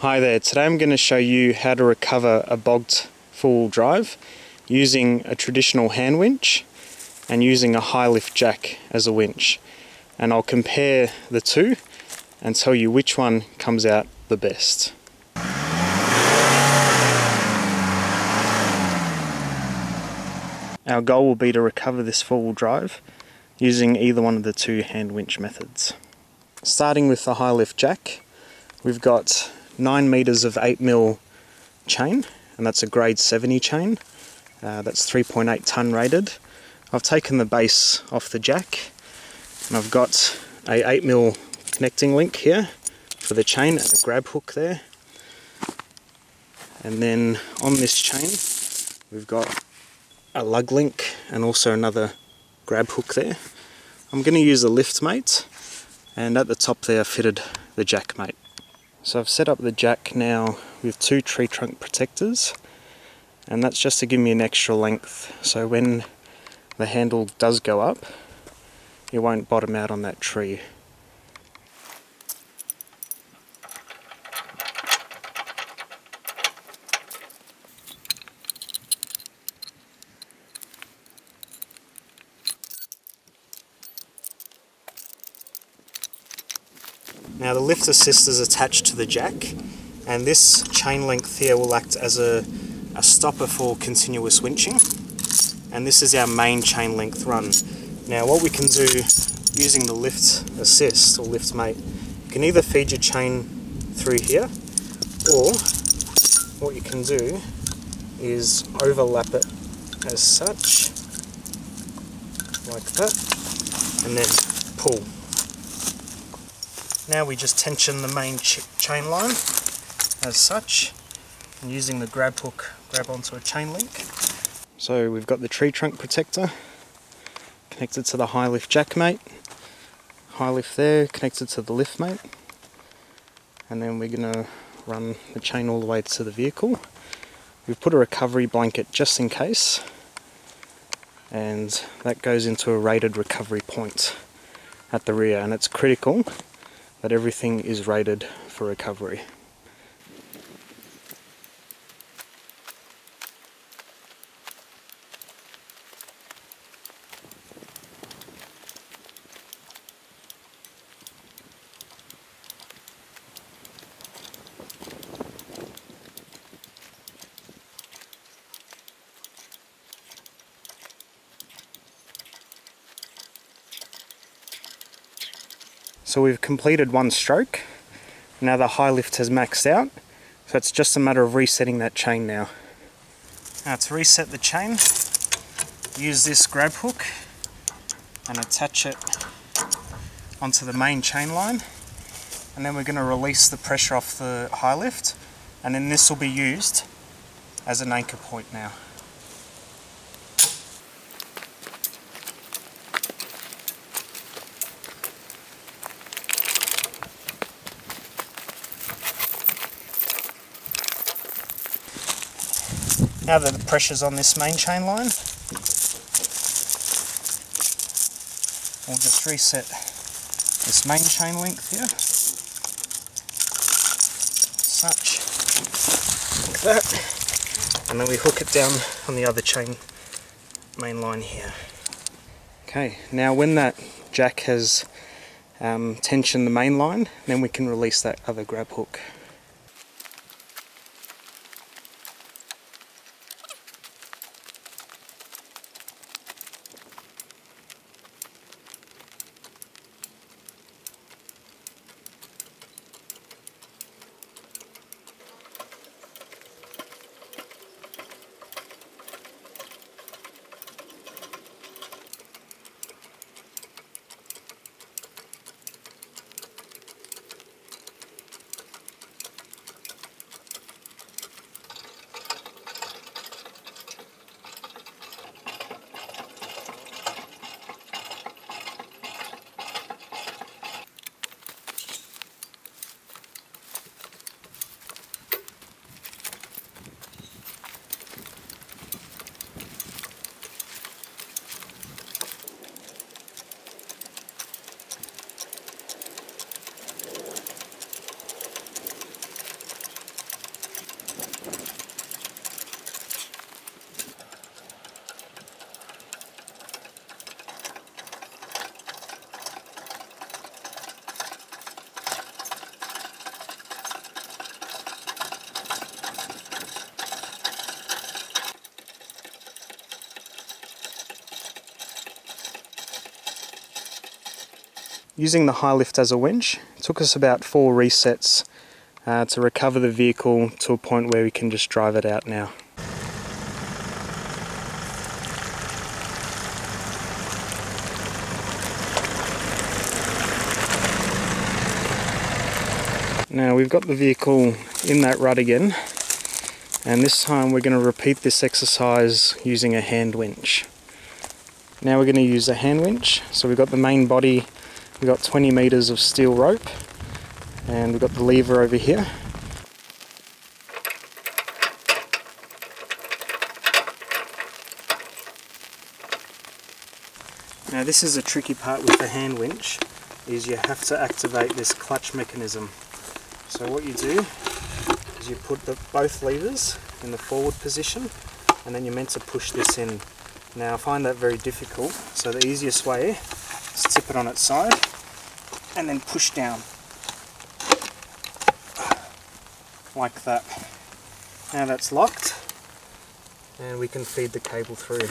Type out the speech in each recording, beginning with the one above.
Hi there, today I'm going to show you how to recover a bogged four-wheel drive using a traditional hand winch and using a high lift jack as a winch. And I'll compare the two and tell you which one comes out the best. Our goal will be to recover this four-wheel drive using either one of the two hand winch methods. Starting with the high lift jack, we've got 9 meters of 8mm chain, and that's a grade 70 chain. That's 3.8 ton rated. I've taken the base off the jack and I've got a 8mm connecting link here for the chain and a grab hook there. And then on this chain we've got a lug link and also another grab hook there. I'm going to use a lift mate, and at the top there I fitted the jack mate. So I've set up the jack now with 2 tree trunk protectors, and that's just to give me an extra length so when the handle does go up it won't bottom out on that tree. Now the lift assist is attached to the jack, and this chain length here will act as a stopper for continuous winching, and this is our main chain length run. Now what we can do using the lift assist or lift mate, you can either feed your chain through here, or what you can do is overlap it as such, like that, and then pull. Now we just tension the main chain line as such, and using the grab hook grab onto a chain link. So we've got the tree trunk protector connected to the high lift jack mate, high lift there connected to the lift mate, and then we're going to run the chain all the way to the vehicle. We've put a recovery blanket just in case, and that goes into a rated recovery point at the rear, and it's critical that everything is rated for recovery. So we've completed one stroke. Now the high lift has maxed out, so it's just a matter of resetting that chain now. Now to reset the chain, use this grab hook and attach it onto the main chain line, and then we're going to release the pressure off the high lift, and then this will be used as an anchor point now. Now that the pressure's on this main chain line, we'll just reset this main chain length here, such, like that, and then we hook it down on the other chain main line here. Okay, now when that jack has tensioned the main line, then we can release that other grab hook. Using the high lift as a winch, it took us about 4 resets to recover the vehicle to a point where we can just drive it out now. Now we've got the vehicle in that rut again, and this time we're going to repeat this exercise using a hand winch. Now we're going to use a hand winch. So we've got the main body, we've got 20 meters of steel rope, and we've got the lever over here. Now this is a tricky part with the hand winch, is you have to activate this clutch mechanism. So what you do is you put both levers in the forward position, and then you're meant to push this in. Now I find that very difficult, so the easiest way is tip it on its side and then push down like that. Now that's locked, and we can feed the cable through.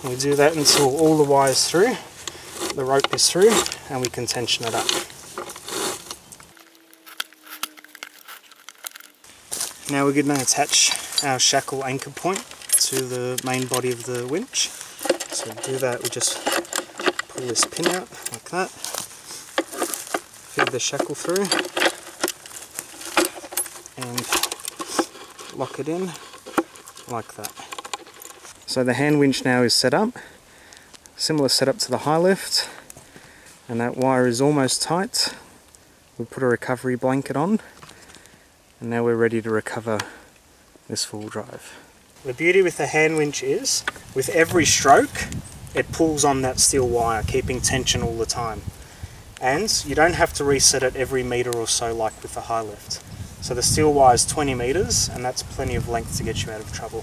We do that until all the wires through, the rope is through, and we can tension it up. Now we're going to attach our shackle anchor point to the main body of the winch. So to do that, we just pull this pin out like that, feed the shackle through, and lock it in like that. So the hand winch now is set up, similar setup to the high lift, and that wire is almost tight. We put a recovery blanket on, and now we're ready to recover this full drive. The beauty with the hand winch is, with every stroke, it pulls on that steel wire, keeping tension all the time. And you don't have to reset it every meter or so like with the high lift. So the steel wire is 20 meters, and that's plenty of length to get you out of trouble.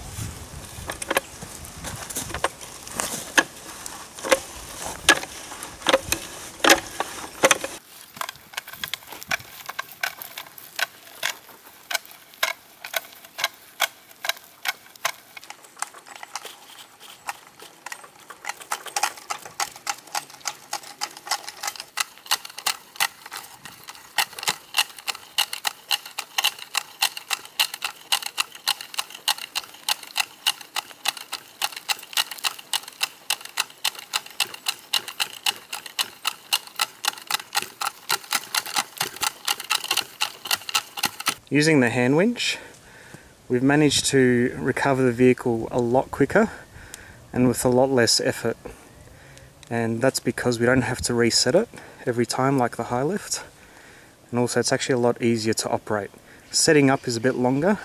Using the hand winch, we've managed to recover the vehicle a lot quicker and with a lot less effort. And that's because we don't have to reset it every time like the high lift. And also it's actually a lot easier to operate. Setting up is a bit longer,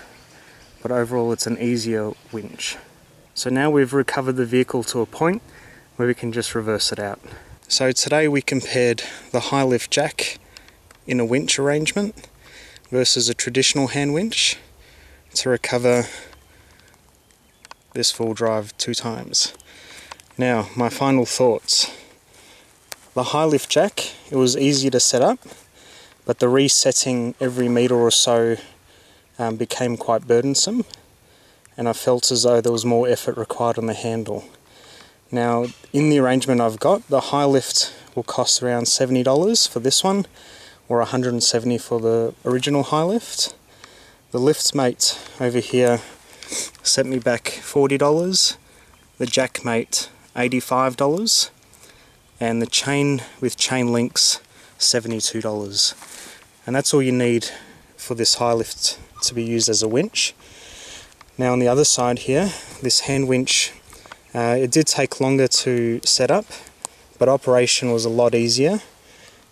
but overall it's an easier winch. So now we've recovered the vehicle to a point where we can just reverse it out. So today we compared the high lift jack in a winch arrangement versus a traditional hand winch to recover this full drive 2 times. Now, my final thoughts. The high lift jack, it was easy to set up, but the resetting every meter or so became quite burdensome, and I felt as though there was more effort required on the handle. Now, in the arrangement I've got, the high lift will cost around $70 for this one, or $170 for the original high lift. The lift mate over here sent me back $40, the jack mate $85, and the chain with chain links $72. And that's all you need for this high lift to be used as a winch. Now on the other side here, this hand winch, it did take longer to set up, but operation was a lot easier.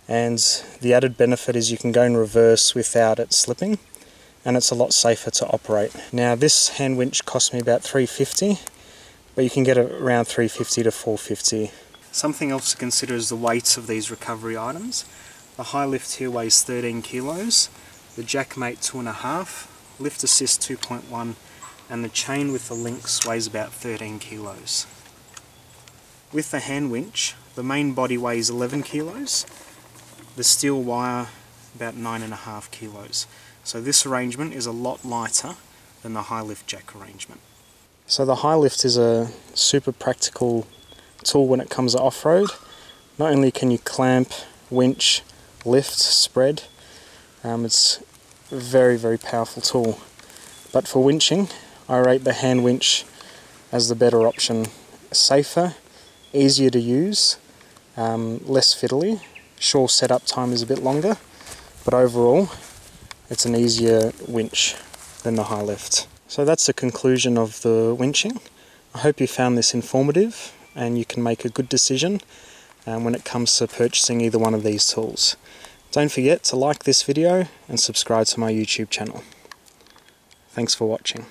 And the added benefit is you can go in reverse without it slipping, and it's a lot safer to operate. Now this hand winch cost me about $350, but you can get it around $350 to $450. Something else to consider is the weights of these recovery items. The high lift here weighs 13 kilos, the jack mate 2.5, lift assist 2.1, and the chain with the links weighs about 13 kilos. With the hand winch, the main body weighs 11 kilos, the steel wire about 9.5 kilos. So this arrangement is a lot lighter than the high lift jack arrangement. So the high lift is a super practical tool when it comes to off-road. Not only can you clamp, winch, lift, spread, it's a very, very powerful tool. But for winching, I rate the hand winch as the better option. Safer, easier to use, less fiddly. Sure, setup time is a bit longer, but overall it's an easier winch than the high lift. So that's the conclusion of the winching. I hope you found this informative and you can make a good decision when it comes to purchasing either one of these tools. Don't forget to like this video and subscribe to my YouTube channel. Thanks for watching.